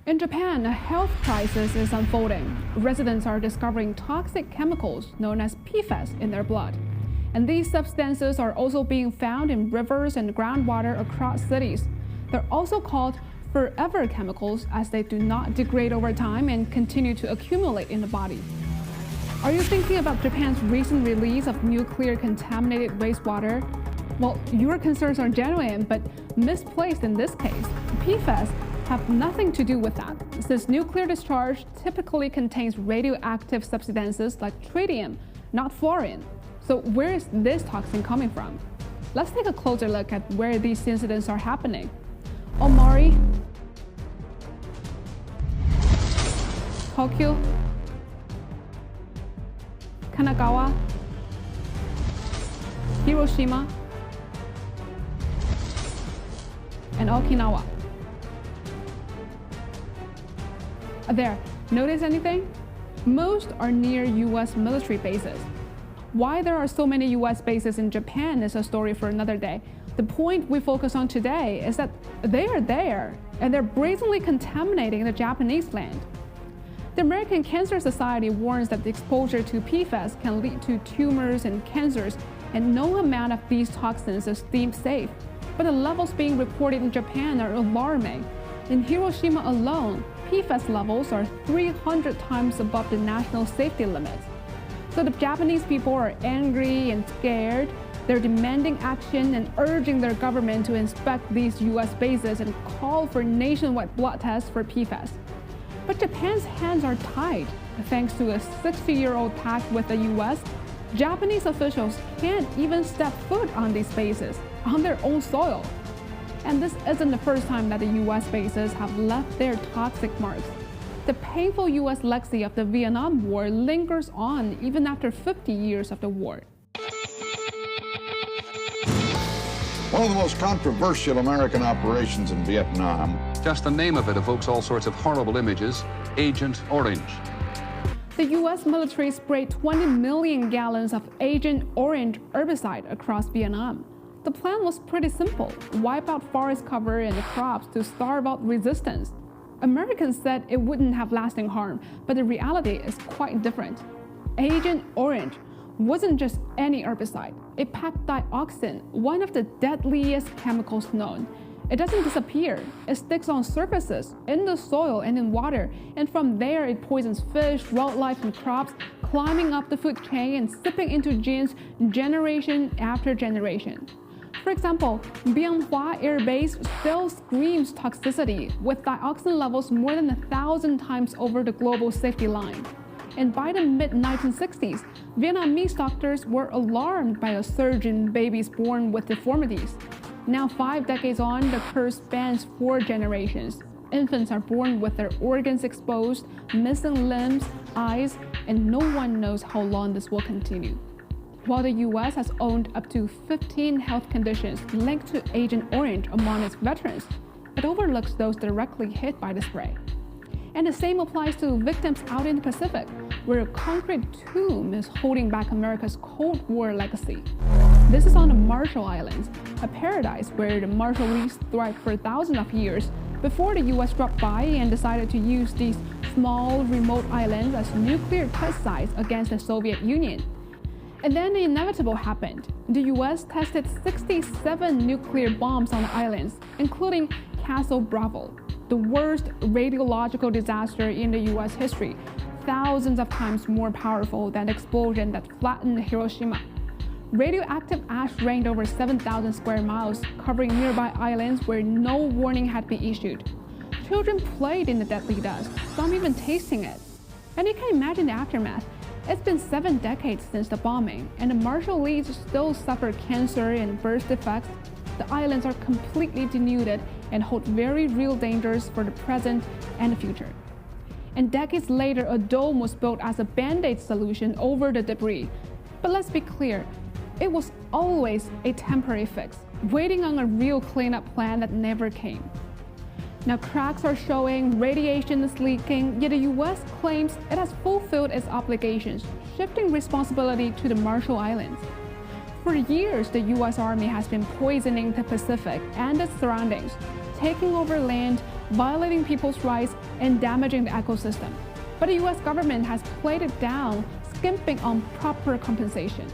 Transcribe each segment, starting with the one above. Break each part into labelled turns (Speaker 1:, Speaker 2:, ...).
Speaker 1: In Japan, a health crisis is unfolding. Residents are discovering toxic chemicals known as PFAS in their blood. And these substances are also being found in rivers and groundwater across cities. They're also called forever chemicals as they do not degrade over time and continue to accumulate in the body. Are you thinking about Japan's recent release of nuclear contaminated wastewater? Well, your concerns are genuine, but misplaced in this case. PFAS have nothing to do with that, since nuclear discharge typically contains radioactive substances like tritium, not fluorine. So where is this toxin coming from? Let's take a closer look at where these incidents are happening. Omori, Tokyo, Kanagawa, Hiroshima, and Okinawa. There, notice anything? Most are near US military bases. Why there are so many US bases in Japan is a story for another day. The point we focus on today is that they are there, and they're brazenly contaminating the Japanese land. The American Cancer Society warns that the exposure to PFAS can lead to tumors and cancers, and no amount of these toxins is deemed safe. But the levels being reported in Japan are alarming. In Hiroshima alone, PFAS levels are 300 times above the national safety limits. So the Japanese people are angry and scared. They're demanding action and urging their government to inspect these US bases and call for nationwide blood tests for PFAS. But Japan's hands are tied. Thanks to a 60-year-old pact with the US, Japanese officials can't even step foot on these bases, on their own soil. And this isn't the first time that the US bases have left their toxic marks. The painful US legacy of the Vietnam War lingers on even after 50 years of the war.
Speaker 2: One of the most controversial American operations in Vietnam.
Speaker 3: Just the name of it evokes all sorts of horrible images. Agent Orange.
Speaker 1: The US military sprayed 20 million gallons of Agent Orange herbicide across Vietnam. The plan was pretty simple: wipe out forest cover and the crops to starve out resistance. Americans said it wouldn't have lasting harm, but the reality is quite different. Agent Orange wasn't just any herbicide. It packed dioxin, one of the deadliest chemicals known. It doesn't disappear. It sticks on surfaces, in the soil and in water, and from there it poisons fish, wildlife, and crops, climbing up the food chain and seeping into genes generation after generation. For example, Bien Hoa Air Base still screams toxicity, with dioxin levels more than 1,000 times over the global safety line. And by the mid-1960s, Vietnamese doctors were alarmed by a surge in babies born with deformities. Now, 5 decades on, the curse spans 4 generations. Infants are born with their organs exposed, missing limbs, eyes, and no one knows how long this will continue. While the US has owned up to 15 health conditions linked to Agent Orange among its veterans, it overlooks those directly hit by the spray. And the same applies to victims out in the Pacific, where a concrete tomb is holding back America's Cold War legacy. This is on the Marshall Islands, a paradise where the Marshallese thrived for thousands of years before the US dropped by and decided to use these small, remote islands as nuclear test sites against the Soviet Union. And then the inevitable happened. The US tested 67 nuclear bombs on the islands, including Castle Bravo, the worst radiological disaster in the US history, thousands of times more powerful than the explosion that flattened Hiroshima. Radioactive ash rained over 7,000 square miles, covering nearby islands where no warning had been issued. Children played in the deadly dust, some even tasting it. And you can imagine the aftermath. It's been 7 decades since the bombing, and the Marshallese still suffer cancer and birth defects. The islands are completely denuded and hold very real dangers for the present and the future. And decades later, a dome was built as a band-aid solution over the debris. But let's be clear, it was always a temporary fix, waiting on a real cleanup plan that never came. Now cracks are showing, radiation is leaking, yet the US claims it has fulfilled its obligations, shifting responsibility to the Marshall Islands. For years, the US Army has been poisoning the Pacific and its surroundings, taking over land, violating people's rights and damaging the ecosystem. But the US government has played it down, skimping on proper compensation.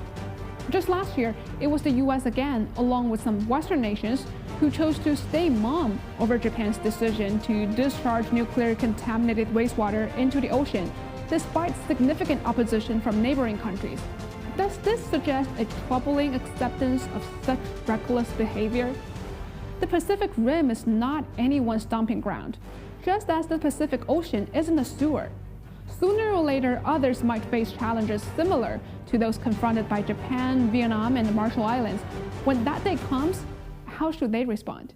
Speaker 1: Just last year, it was the US again, along with some Western nations, who chose to stay mum over Japan's decision to discharge nuclear contaminated wastewater into the ocean, despite significant opposition from neighboring countries. Does this suggest a troubling acceptance of such reckless behavior? The Pacific Rim is not anyone's stomping ground, just as the Pacific Ocean isn't a sewer. Sooner or later, others might face challenges similar to those confronted by Japan, Vietnam, and the Marshall Islands. When that day comes, how should they respond?